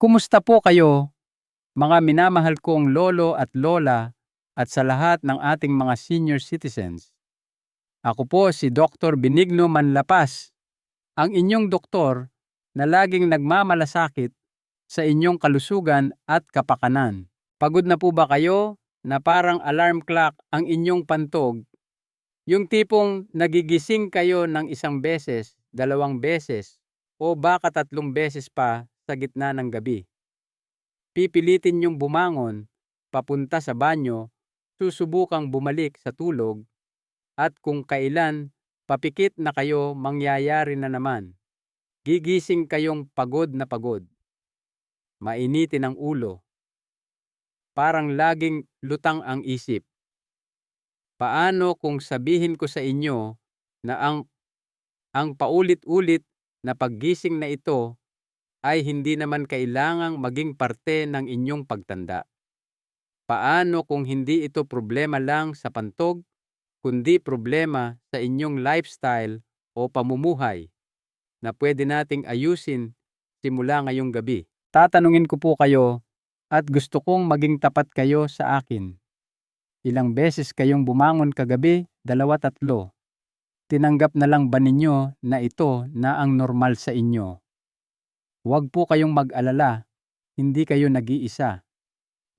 Kumusta po kayo, mga minamahal kong lolo at lola at sa lahat ng ating mga senior citizens? Ako po si Dr. Benigno Manlapas, ang inyong doktor na laging nagmamalasakit sa inyong kalusugan at kapakanan. Pagod na po ba kayo na parang alarm clock ang inyong pantog? Yung tipong nagigising kayo ng isang beses, dalawang beses, o baka tatlong beses pa sa gitna ng gabi. Pipilitin niyong bumangon, papunta sa banyo, susubukang bumalik sa tulog, at kung kailan papikit na kayo mangyayari na naman. Gigising kayong pagod na pagod. Mainitin ang ulo. Parang laging lutang ang isip. Paano kung sabihin ko sa inyo na ang paulit-ulit na paggising na ito ay hindi naman kailangang maging parte ng inyong pagtanda? Paano kung hindi ito problema lang sa pantog, kundi problema sa inyong lifestyle o pamumuhay na pwede nating ayusin simula ngayong gabi? Tatanungin ko po kayo at gusto kong maging tapat kayo sa akin. Ilang beses kayong bumangon kagabi? 2, 3. Tinanggap na lang ba ninyo na ito na ang normal sa inyo? Huwag po kayong mag-alala, hindi kayo nag-iisa.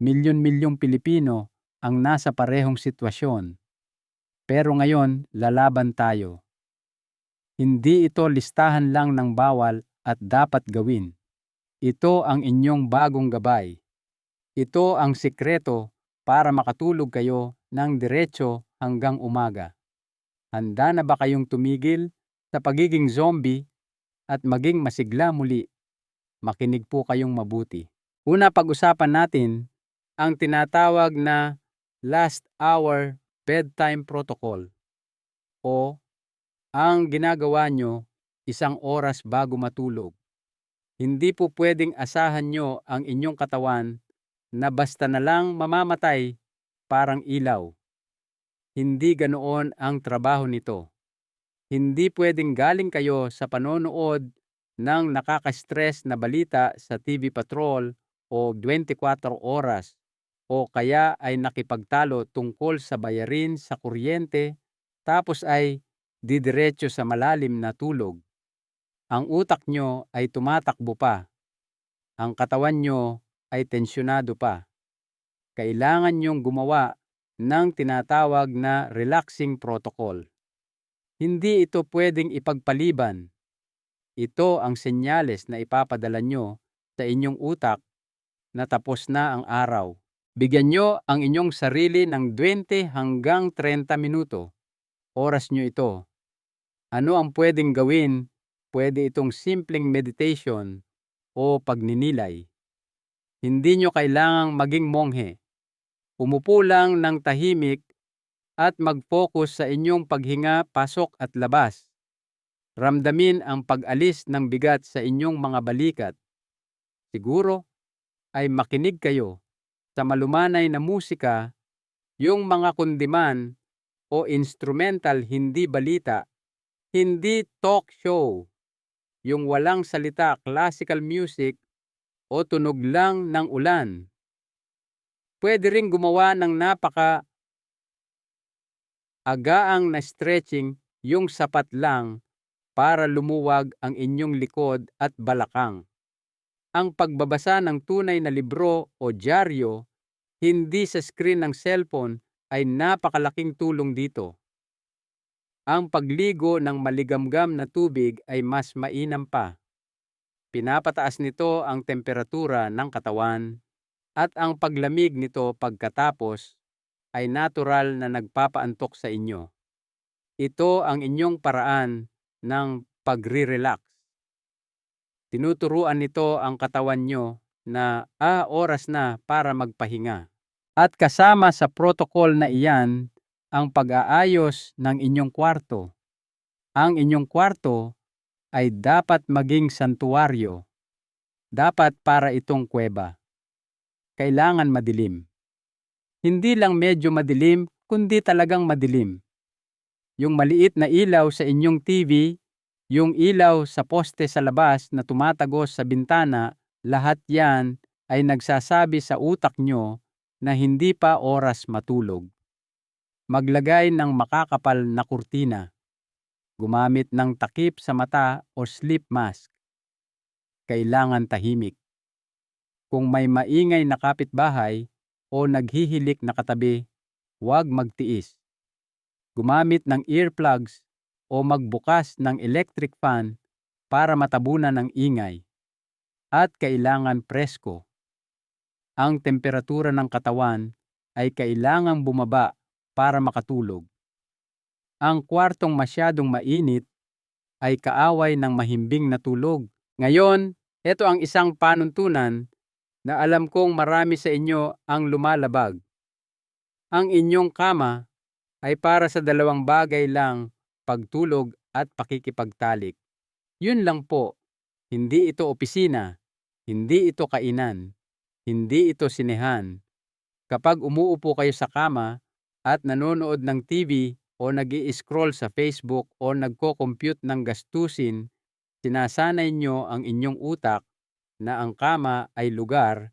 Milyon-milyong Pilipino ang nasa parehong sitwasyon. Pero ngayon, lalaban tayo. Hindi ito listahan lang ng bawal at dapat gawin. Ito ang inyong bagong gabay. Ito ang sikreto para makatulog kayo ng diretso hanggang umaga. Handa na ba kayong tumigil sa pagiging zombie at maging masigla muli? Makinig po kayong mabuti. Una, pag-usapan natin ang tinatawag na last hour bedtime protocol o ang ginagawa nyo 1 oras bago matulog. Hindi po pwedeng asahan nyo ang inyong katawan na basta na lang mamamatay parang ilaw. Hindi ganoon ang trabaho nito. Hindi pwedeng galing kayo sa panonood ng nakaka-stress na balita sa TV Patrol o 24 oras o kaya ay nakipagtalo tungkol sa bayarin sa kuryente tapos ay didiretso sa malalim na tulog. Ang utak nyo ay tumatakbo pa. Ang katawan nyo ay tensyonado pa. Kailangan nyong gumawa ng tinatawag na relaxing protocol. Hindi ito pwedeng ipagpaliban. Ito ang senyales na ipapadala nyo sa inyong utak na tapos na ang araw. Bigyan nyo ang inyong sarili ng 20 hanggang 30 minuto. Oras nyo ito. Ano ang pwedeng gawin? Pwede itong simpleng meditation o pagninilay. Hindi nyo kailangang maging monghe. Umupo lang ng tahimik at mag-focus sa inyong paghinga pasok at labas. Ramdamin ang pag-alis ng bigat sa inyong mga balikat. Siguro ay makinig kayo sa malumanay na musika, yung mga kundiman o instrumental, hindi balita, hindi talk show, yung walang salita, classical music o tunog lang ng ulan. Pwede ring gumawa ng agaang na stretching, yung sapat lang para lumuwag ang inyong likod at balakang. Ang pagbabasa ng tunay na libro o dyaryo, hindi sa screen ng cellphone, ay napakalaking tulong dito. Ang pagligo ng maligamgam na tubig ay mas mainam pa. Pinapataas nito ang temperatura ng katawan at ang paglamig nito pagkatapos ay natural na nagpapaantok sa inyo. Ito ang inyong paraan ng pagre-relax. Tinuturuan nito ang katawan nyo na oras na para magpahinga. At kasama sa protocol na iyan ang pag-aayos ng inyong kwarto. Ang inyong kwarto ay dapat maging santuwaryo. Dapat para itong kuweba. Kailangan madilim. Hindi lang medyo madilim, kundi talagang madilim. Yung maliit na ilaw sa inyong TV, yung ilaw sa poste sa labas na tumatagos sa bintana Lahat yan ay nagsasabi sa utak nyo na hindi pa oras matulog. Maglagay ng makakapal na kurtina. Gumamit ng takip sa mata o sleep mask. Kailangan tahimik. Kung may maingay na kapitbahay o naghihilik na katabi, huwag magtiis. Gumamit ng earplugs o magbukas ng electric fan para matabunan ng ingay. At kailangan presko. Ang temperatura ng katawan ay kailangang bumaba para makatulog. Ang kwartong masyadong mainit ay kaaway ng mahimbing na tulog. Ngayon, ito ang isang panuntunan na alam kong marami sa inyo ang lumalabag. Ang inyong kama ay para sa dalawang bagay lang, pagtulog at pakikipagtalik. Yun lang po. Hindi ito opisina, hindi ito kainan, hindi ito sinehan. Kapag umuupo kayo sa kama at nanonood ng TV o nag-i-scroll sa Facebook o nagko-compute ng gastusin, sinasanay nyo ang inyong utak na ang kama ay lugar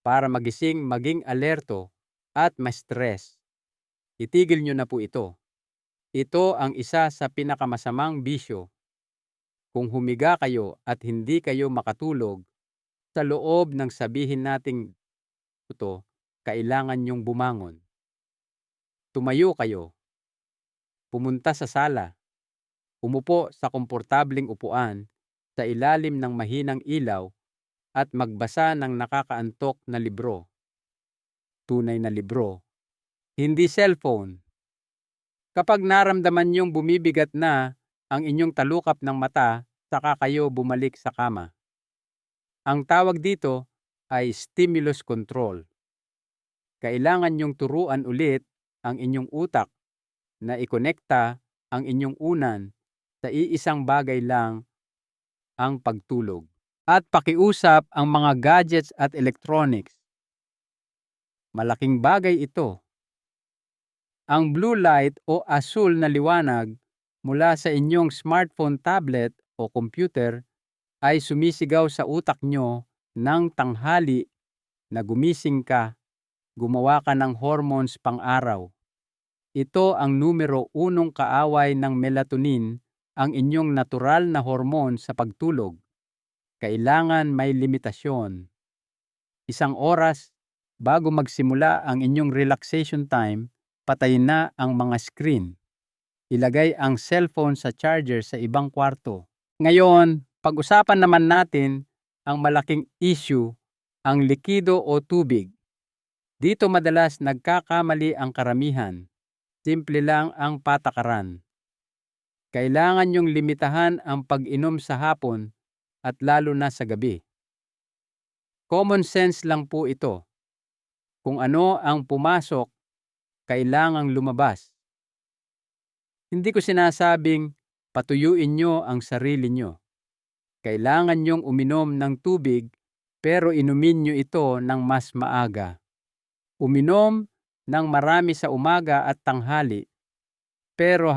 para magising, maging alerto at ma-stress. Itigil nyo na po ito. Ito ang isa sa pinakamasamang bisyo. Kung humiga kayo at hindi kayo makatulog, sa loob ng sabihin nating ito, kailangan nyong bumangon. Tumayo kayo. Pumunta sa sala. Umupo sa komportabling upuan sa ilalim ng mahinang ilaw at magbasa ng nakakaantok na libro. Tunay na libro. Hindi cellphone. Kapag naramdaman niyong bumibigat na ang inyong talukap ng mata, saka kayo bumalik sa kama. Ang tawag dito ay stimulus control. Kailangan niyong turuan ulit ang inyong utak na ikonekta ang inyong unan sa iisang bagay lang, ang pagtulog. At pakiusap ang mga gadgets at electronics. Malaking bagay ito. Ang blue light o asul na liwanag mula sa inyong smartphone, tablet o computer ay sumisigaw sa utak nyo ng tanghali na gumising ka, gumawa ka ng hormones pang-araw. Ito ang numero 1 kaaway ng melatonin, ang inyong natural na hormone sa pagtulog. Kailangan may limitasyon. 1 oras bago magsimula ang inyong relaxation time, patayin na ang mga screen. Ilagay ang cellphone sa charger sa ibang kwarto. Ngayon, pag-usapan naman natin ang malaking issue, ang likido o tubig. Dito madalas nagkakamali ang karamihan. Simple lang ang patakaran. Kailangan nyong limitahan ang pag-inom sa hapon at lalo na sa gabi. Common sense lang po ito. Kung ano ang pumasok, kailangang lumabas. Hindi ko sinasabing patuyuin nyo ang sarili nyo. Kailangan nyong uminom ng tubig pero inumin nyo ito ng mas maaga. Uminom ng marami sa umaga at tanghali. Pero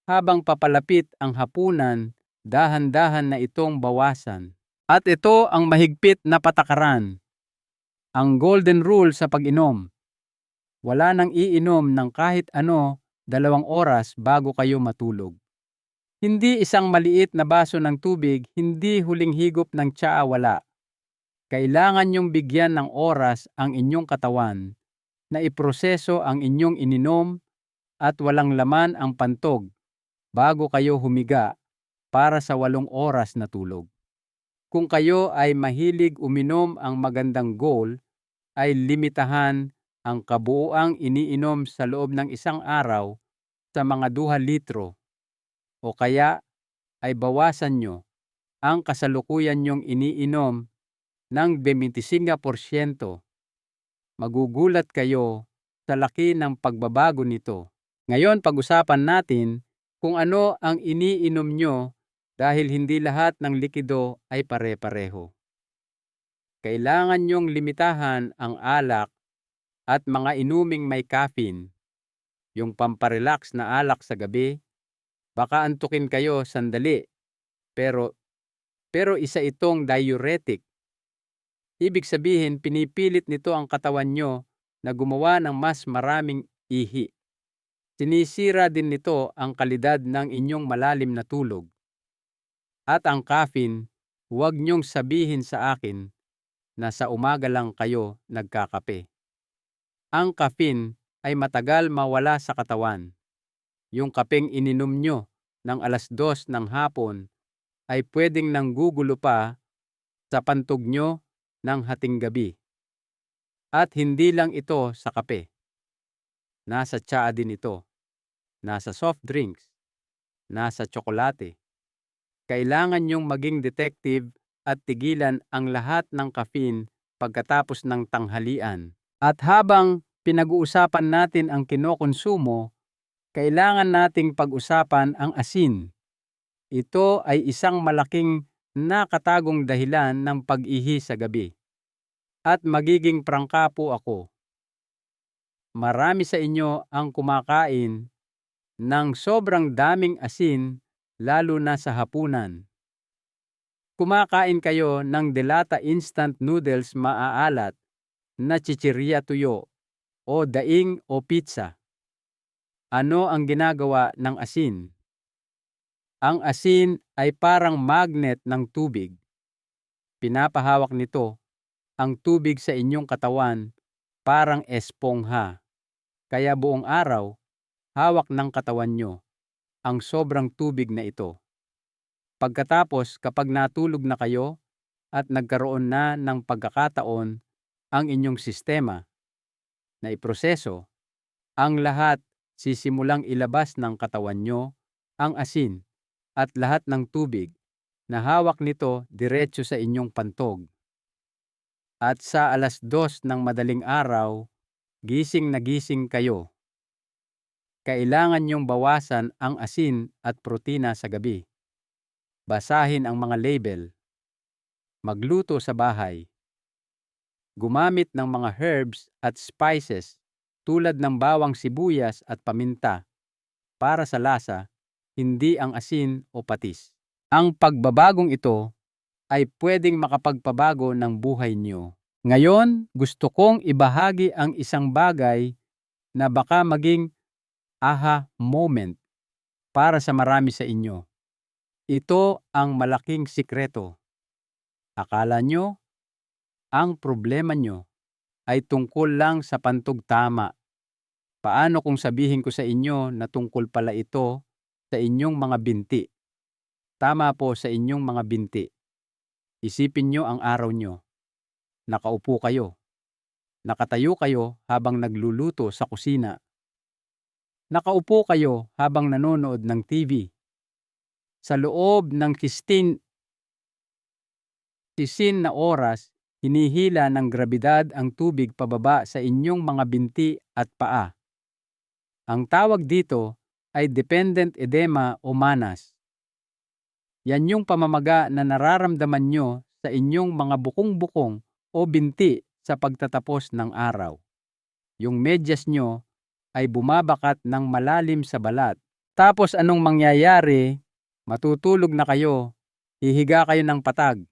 habang papalapit ang hapunan, dahan-dahan na itong bawasan. At ito ang mahigpit na patakaran. Ang golden rule sa pag-inom. Wala nang iinom ng kahit ano 2 oras bago kayo matulog. Hindi isang maliit na baso ng tubig, hindi huling higop ng tsaa, wala. Kailangan nyong bigyan ng oras ang inyong katawan na iproseso ang inyong ininom at walang laman ang pantog bago kayo humiga para sa 8 oras na tulog. Kung kayo ay mahilig uminom, ang magandang goal ay limitahan ang kabuuang iniinom sa loob ng 1 araw sa mga 2 litro o kaya ay bawasan nyo ang kasalukuyan nyong iniinom ng 25%. Magugulat kayo sa laki ng pagbabago nito. Ngayon pag-usapan natin kung ano ang iniinom nyo dahil hindi lahat ng likido ay pare-pareho. Kailangan nyong limitahan ang alak at mga inuming may caffeine. Yung pamparelax na alak sa gabi, baka antukin kayo sandali, pero isa itong diuretic. Ibig sabihin, pinipilit nito ang katawan nyo na gumawa ng mas maraming ihi. Sinisira din nito ang kalidad ng inyong malalim na tulog. At ang caffeine, huwag nyong sabihin sa akin na sa umaga lang kayo nagkakape. Ang caffeine ay matagal mawala sa katawan. Yung kapeng ininom nyo ng 2:00 ng hapon ay pwedeng nanggugulo pa sa pantog nyo ng hating gabi. At hindi lang ito sa kape. Nasa tsaa din ito. Nasa soft drinks. Nasa tsokolate. Kailangan nyong maging detective at tigilan ang lahat ng caffeine pagkatapos ng tanghalian. At habang pinag-uusapan natin ang kinokonsumo, kailangan nating pag-usapan ang asin. Ito ay isang malaking nakatagong dahilan ng pag-ihi sa gabi. At magiging prangka po ako. Marami sa inyo ang kumakain ng sobrang daming asin lalo na sa hapunan. Kumakain kayo ng delata instant noodles maaalat na chichirya tuyo o daing o pizza. Ano ang ginagawa ng asin? Ang asin ay parang magnet ng tubig. Pinapahawak nito ang tubig sa inyong katawan parang espongha. Kaya buong araw, hawak ng katawan nyo ang sobrang tubig na ito. Pagkatapos kapag natulog na kayo at nagkaroon na ng pagkakataon ang inyong sistema na iproseso, ang lahat sisimulang ilabas ng katawan nyo ang asin at lahat ng tubig na hawak nito diretso sa inyong pantog. At sa 2:00 ng madaling araw, gising na gising kayo. Kailangan nyong bawasan ang asin at protina sa gabi. Basahin ang mga label. Magluto sa bahay. Gumamit ng mga herbs at spices tulad ng bawang sibuyas at paminta para sa lasa, hindi ang asin o patis. Ang pagbabagong ito ay pwedeng makapagpabago ng buhay nyo. Ngayon, gusto kong ibahagi ang isang bagay na baka maging aha moment para sa marami sa inyo. Ito ang malaking sikreto. Akala nyo, ang problema nyo ay tungkol lang sa pantog tama. Paano kung sabihin ko sa inyo na tungkol pala ito sa inyong mga binti? Tama po, sa inyong mga binti. Isipin nyo ang araw nyo. Nakaupo kayo. Nakatayo kayo habang nagluluto sa kusina. Nakaupo kayo habang nanonood ng TV. Sa loob ng 16 na oras, hinihila ng grabidad ang tubig pababa sa inyong mga binti at paa. Ang tawag dito ay dependent edema o manas. Yan yung pamamaga na nararamdaman nyo sa inyong mga bukong-bukong o binti sa pagtatapos ng araw. Yung medyas nyo ay bumabakat ng malalim sa balat. Tapos anong mangyayari? Matutulog na kayo, hihiga kayo ng patag.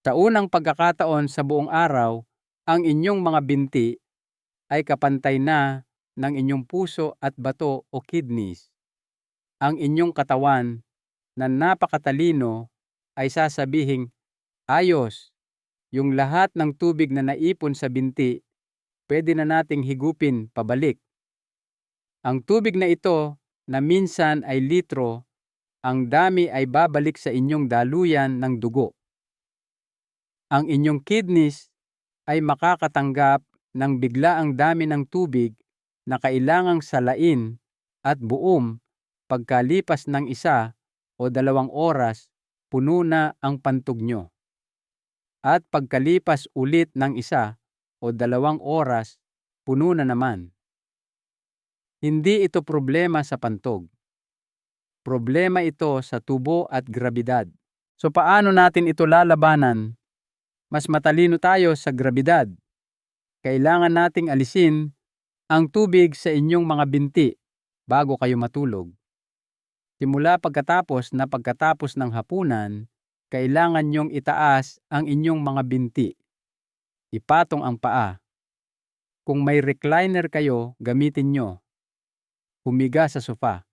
Sa unang pagkakataon sa buong araw, ang inyong mga binti ay kapantay na ng inyong puso at bato o kidneys. Ang inyong katawan na napakatalino ay sasabihing, ayos, yung lahat ng tubig na naipon sa binti, pwede na nating higupin pabalik. Ang tubig na ito na minsan ay litro, ang dami ay babalik sa inyong daluyan ng dugo. Ang inyong kidneys ay makakatanggap ng biglaang dami ng tubig na kailangang salain at buom pagkalipas ng 1 o 2 oras, puno na ang pantog nyo. At pagkalipas ulit ng 1 o 2 oras, puno na naman. Hindi ito problema sa pantog. Problema ito sa tubo at grabidad. So paano natin ito lalabanan? Mas matalino tayo sa grabidad. Kailangan nating alisin ang tubig sa inyong mga binti bago kayo matulog. Simula pagkatapos ng hapunan, Kailangan niyong itaas ang inyong mga binti. Ipatong ang paa. Kung may recliner kayo, gamitin nyo. Humiga sa sofa.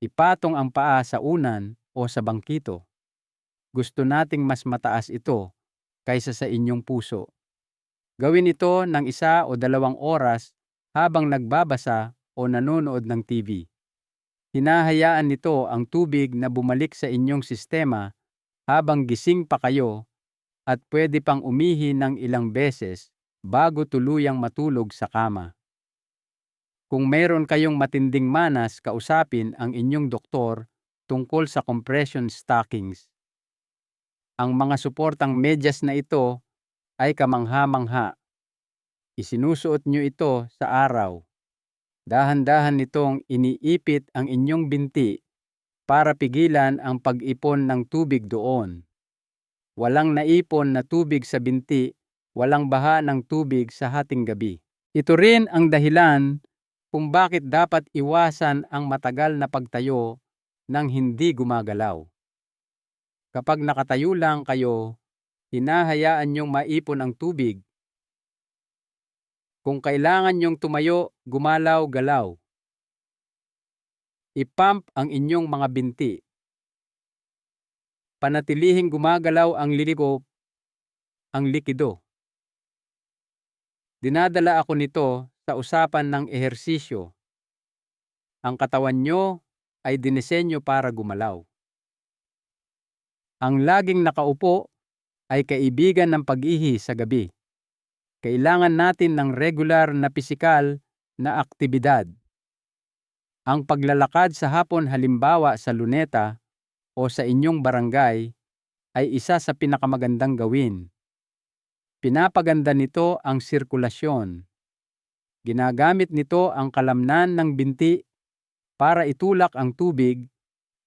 Ipatong ang paa sa unan o sa bangkito. Gusto nating mas mataas ito kaysa sa inyong puso. Gawin ito ng 1 o 2 oras habang nagbabasa o nanonood ng TV. Hinahayaan nito ang tubig na bumalik sa inyong sistema habang gising pa kayo at pwede pang umihi ng ilang beses bago tuluyang matulog sa kama. Kung mayroon kayong matinding manas, kausapin ang inyong doktor tungkol sa compression stockings. Ang mga suportang medyas na ito ay kamangha-mangha. Isinusuot nyo ito sa araw. Dahan-dahan nitong iniipit ang inyong binti para pigilan ang pag-ipon ng tubig doon. Walang naipon na tubig sa binti, walang baha ng tubig sa hating gabi. Ito rin ang dahilan kung bakit dapat iwasan ang matagal na pagtayo nang hindi gumagalaw. Kapag nakatayo lang kayo, hinahayaan niyong maipon ang tubig. Kung kailangan niyong tumayo, gumalaw-galaw. Ipump ang inyong mga binti. Panatilihing gumagalaw ang likido. Dinadala ako nito sa usapan ng ehersisyo. Ang katawan nyo ay dinisenyo para gumalaw. Ang laging nakaupo ay kaibigan ng pag-ihi sa gabi. Kailangan natin ng regular na pisikal na aktibidad. Ang paglalakad sa hapon, halimbawa sa Luneta o sa inyong barangay, ay isa sa pinakamagandang gawin. Pinapaganda nito ang sirkulasyon. Ginagamit nito ang kalamnan ng binti para itulak ang tubig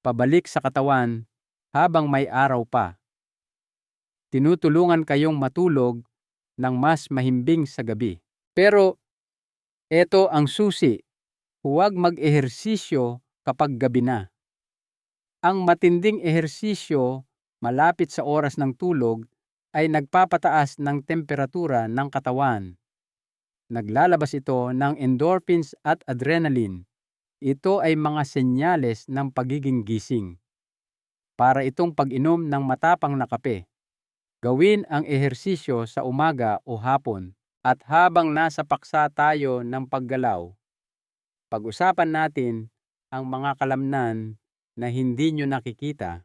pabalik sa katawan habang may araw pa. Tinutulungan kayong matulog ng mas mahimbing sa gabi. Pero eto ang susi, huwag mag-ehersisyo kapag gabi na. Ang matinding ehersisyo malapit sa oras ng tulog ay nagpapataas ng temperatura ng katawan. Naglalabas ito ng endorphins at adrenaline. Ito ay mga senyales ng pagiging gising. Para itong pag-inom ng matapang na kape. Gawin ang ehersisyo sa umaga o hapon at habang nasa paksa tayo ng paggalaw. Pag-usapan natin ang mga kalamnan na hindi nyo nakikita.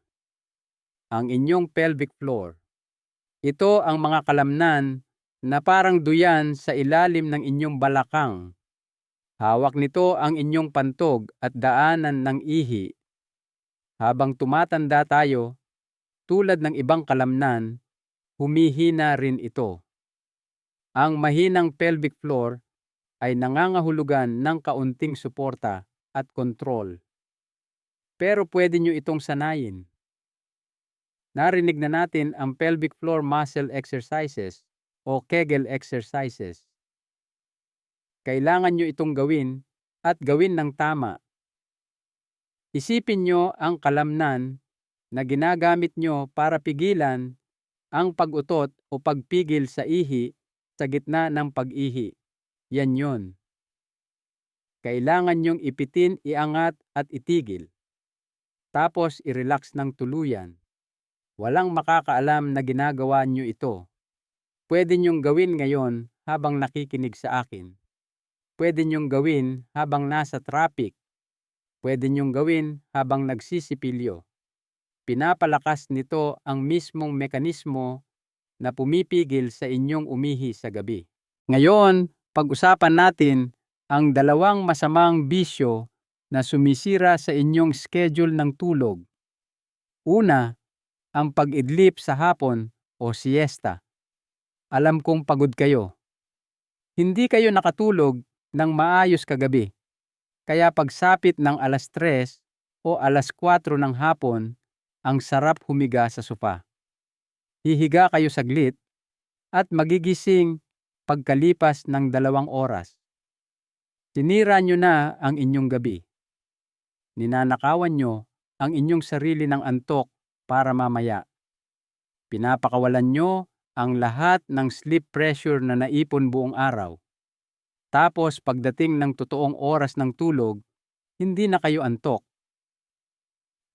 Ang inyong pelvic floor. Ito ang mga kalamnan na parang duyan sa ilalim ng inyong balakang. Hawak nito ang inyong pantog at daanan ng ihi. Habang tumatanda tayo, tulad ng ibang kalamnan, humihina rin ito. Ang mahinang pelvic floor ay nangangahulugan ng kaunting suporta at kontrol. Pero pwede nyo itong sanayin. Narinig na natin ang pelvic floor muscle exercises o Kegel exercises. Kailangan nyo itong gawin at gawin ng tama. Isipin nyo ang kalamnan na ginagamit nyo para pigilan ang pag-utot o pagpigil sa ihi sa gitna ng pag-ihi. Yan yon. Kailangan nyong ipitin, iangat at itigil. Tapos i-relax ng tuluyan. Walang makakaalam na ginagawa nyo ito. Pwede nyong gawin ngayon habang nakikinig sa akin. Pwede nyong gawin habang nasa traffic. Pwede nyong gawin habang nagsisipilyo. Pinapalakas nito ang mismong mekanismo na pumipigil sa inyong umihi sa gabi. Ngayon, pag-usapan natin ang 2 masamang bisyo na sumisira sa inyong schedule ng tulog. Una, ang pag-idlip sa hapon o siesta. Alam kong pagod kayo. Hindi kayo nakatulog ng maayos kagabi. Kaya pagsapit ng 3:00 o 4:00 ng hapon, ang sarap humiga sa sofa. Hihiga kayo saglit at magigising pagkalipas ng 2 oras. Sinira nyo na ang inyong gabi. Ninanakawan nyo ang inyong sarili ng antok para mamaya. Pinapakawalan nyo ang lahat ng sleep pressure na naipon buong araw. Tapos pagdating ng totoong oras ng tulog, hindi na kayo antok.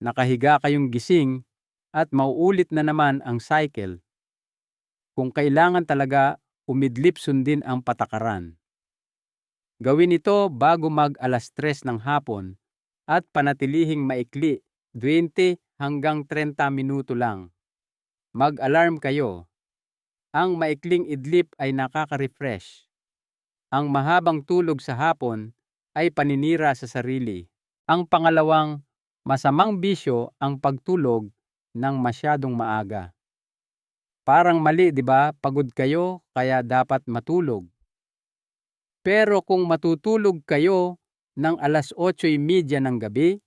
Nakahiga kayong gising at mauulit na naman ang cycle. Kung kailangan talaga, umidlip sundin ang patakaran. Gawin ito bago mag 3:00 ng hapon at panatilihing maikli, 20 hanggang 30 minuto lang. Mag-alarm kayo. Ang maikling idlip ay nakaka-refresh. Ang mahabang tulog sa hapon ay paninira sa sarili. Ang pangalawang, masamang bisyo ang pagtulog ng masyadong maaga. Parang mali, di ba? Pagod kayo, kaya dapat matulog. Pero kung matutulog kayo ng 8:30 ng gabi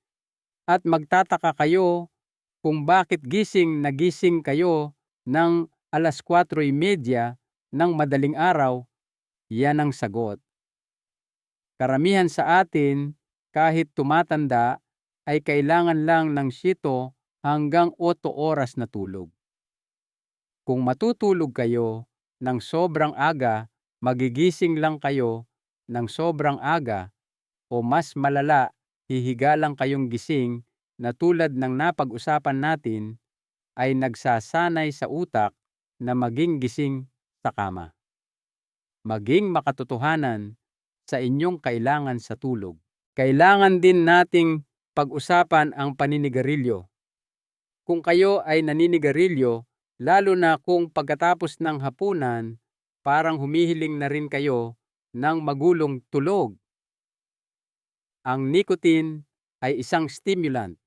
at magtataka kayo kung bakit gising na gising kayo ng 4:30 ng madaling araw, yan ang sagot. Karamihan sa atin, kahit tumatanda, ay kailangan lang ng 7 hanggang 8 oras na tulog. Kung matutulog kayo ng sobrang aga, magigising lang kayo ng sobrang aga, o mas malala, hihiga lang kayong gising na tulad ng napag-usapan natin, ay nagsasanay sa utak na maging gising sa kama. Maging makatotohanan sa inyong kailangan sa tulog. Kailangan din nating pag-usapan ang paninigarilyo. Kung kayo ay naninigarilyo, lalo na kung pagkatapos ng hapunan, parang humihiling na rin kayo ng magulong tulog. Ang nicotine ay isang stimulant.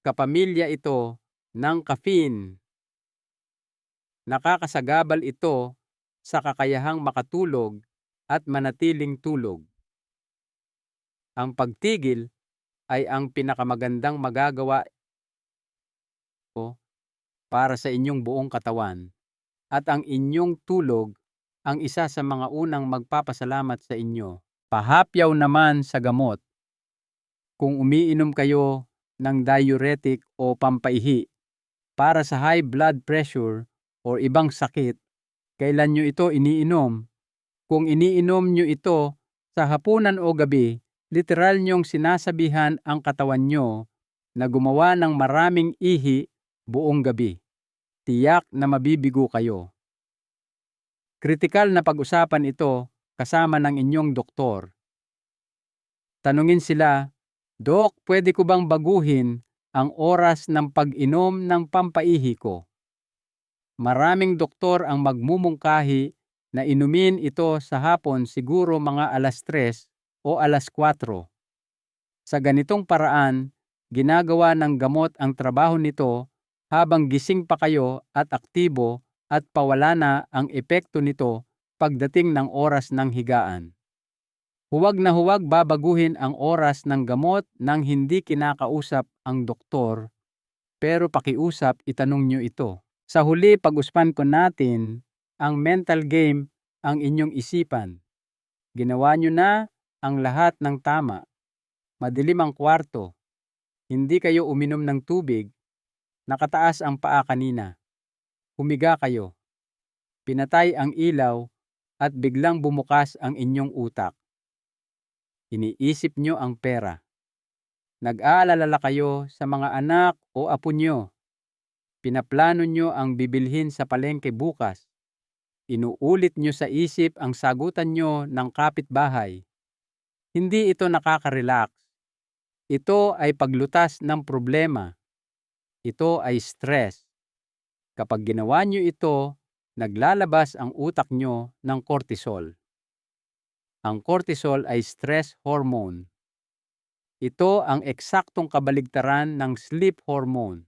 Kapamilya ito ng caffeine. Nakakasagabal ito sa kakayahang makatulog at manatiling tulog. Ang pagtigil ay ang pinakamagandang magagawa para sa inyong buong katawan, at ang inyong tulog ang isa sa mga unang magpapasalamat sa inyo. Pahapyaw naman sa gamot. Kung umiinom kayo ng diuretic o pampaihi para sa high blood pressure o ibang sakit, kailan nyo ito iniinom? Kung iniinom nyo ito sa hapunan o gabi, literal nyong sinasabihan ang katawan nyo na gumawa ng maraming ihi buong gabi. Tiyak na mabibigo kayo. Kritikal na pag-usapan ito kasama ng inyong doktor. Tanungin sila, "Dok, pwede ko bang baguhin ang oras ng pag-inom ng pampaihi ko?" Maraming doktor ang magmumungkahi na inumin ito sa hapon, siguro mga 3:00 o 4:00. Sa ganitong paraan, ginagawa ng gamot ang trabaho nito habang gising pa kayo at aktibo, at pawala na ang epekto nito pagdating ng oras ng higaan. Huwag na huwag babaguhin ang oras ng gamot nang hindi kinakausap ang doktor, pero pakiusap, itanong nyo ito. Sa huli, pag-usapan ko natin ang mental game, ang inyong isipan. Ginawa nyo na ang lahat ng tama. Madilim ang kwarto. Hindi kayo uminom ng tubig. Nakataas ang paa kanina. Humiga kayo. Pinatay ang ilaw at biglang bumukas ang inyong utak. Iniisip nyo ang pera. Nag-aalala kayo sa mga anak o apo nyo. Pinaplano nyo ang bibilhin sa palengke bukas. Inuulit nyo sa isip ang sagutan nyo ng kapitbahay. Hindi ito nakaka-relax. Ito ay paglutas ng problema. Ito ay stress. Kapag ginawa nyo ito, naglalabas ang utak nyo ng cortisol. Ang cortisol ay stress hormone. Ito ang eksaktong kabaligtaran ng sleep hormone.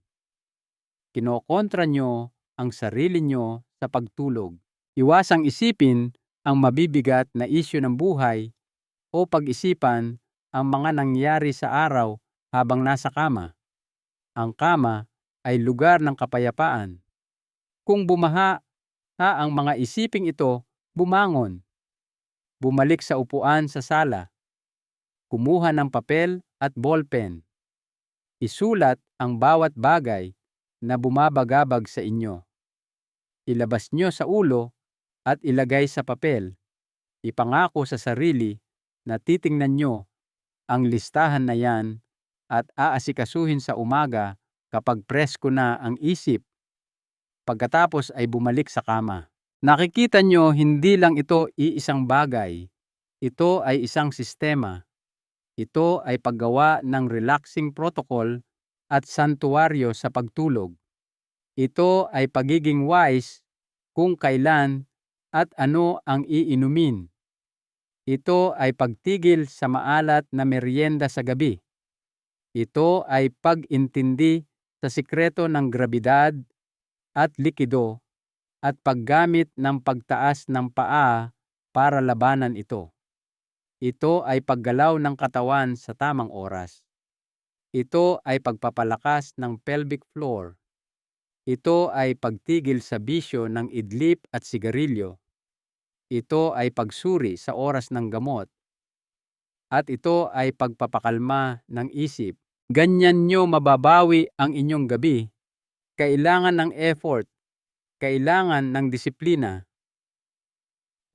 Kinokontra nyo ang sarili nyo sa pagtulog. Iwasang isipin ang mabibigat na isyu ng buhay o pag-isipan ang mga nangyari sa araw habang nasa kama. Ang kama ay lugar ng kapayapaan. Kung bumaha ang mga isiping ito, bumangon. Bumalik sa upuan sa sala. Kumuha ng papel at ballpen. Isulat ang bawat bagay na bumabagabag sa inyo. Ilabas nyo sa ulo at ilagay sa papel. Ipangako sa sarili na titingnan nyo ang listahan na yan at aasikasuhin sa umaga kapag presko na ang isip. Pagkatapos ay bumalik sa kama. Nakikita nyo, hindi lang ito iisang bagay. Ito ay isang sistema. Ito ay paggawa ng relaxing protocol at santuwaryo sa pagtulog. Ito ay pagiging wise kung kailan at ano ang iinumin. Ito ay pagtigil sa maalat na merienda sa gabi. Ito ay pag-intindi sa sikreto ng grabidad at likido at paggamit ng pagtaas ng paa para labanan ito. Ito ay paggalaw ng katawan sa tamang oras. Ito ay pagpapalakas ng pelvic floor. Ito ay pagtigil sa bisyo ng idlip at sigarilyo. Ito ay pagsuri sa oras ng gamot. At ito ay pagpapakalma ng isip. Ganyan nyo mababawi ang inyong gabi. Kailangan ng effort. Kailangan ng disiplina.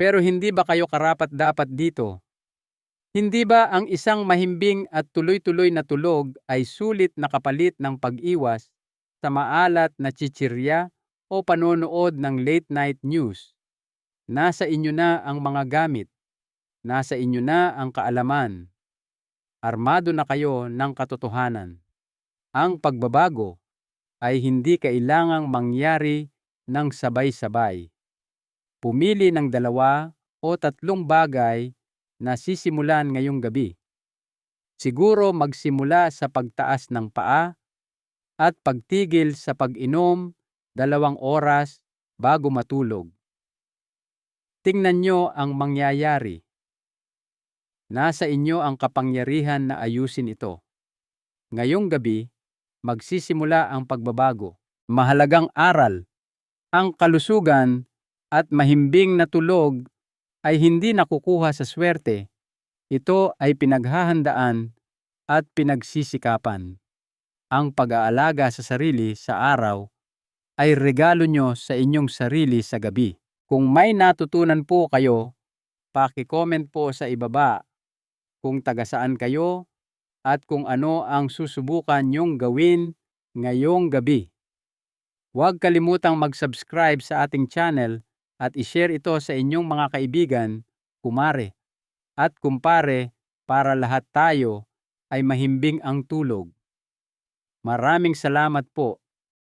Pero hindi ba kayo karapat-dapat dito? Hindi ba ang isang mahimbing at tuloy-tuloy na tulog ay sulit na kapalit ng pag-iwas sa maalat na chichirya o panonood ng late-night news? Nasa inyo na ang mga gamit. Nasa inyo na ang kaalaman. Armado na kayo ng katotohanan. Ang pagbabago ay hindi kailangang mangyari ng sabay-sabay. Pumili ng 2 o 3 bagay na sisimulan ngayong gabi. Siguro magsimula sa pagtaas ng paa at pagtigil sa pag-inom 2 oras bago matulog. Tingnan nyo ang mangyayari. Nasa inyo ang kapangyarihan na ayusin ito. Ngayong gabi, magsisimula ang pagbabago. Mahalagang aral. Ang kalusugan at mahimbing na tulog ay hindi nakukuha sa swerte. Ito ay pinaghahandaan at pinagsisikapan. Ang pag-aalaga sa sarili sa araw ay regalo nyo sa inyong sarili sa gabi. Kung may natutunan po kayo, paki-comment po sa ibaba kung taga saan kayo at kung ano ang susubukan nyong gawin ngayong gabi. Huwag kalimutang mag-subscribe sa ating channel at i-share ito sa inyong mga kaibigan, kumare, at kumpare para lahat tayo ay mahimbing ang tulog. Maraming salamat po.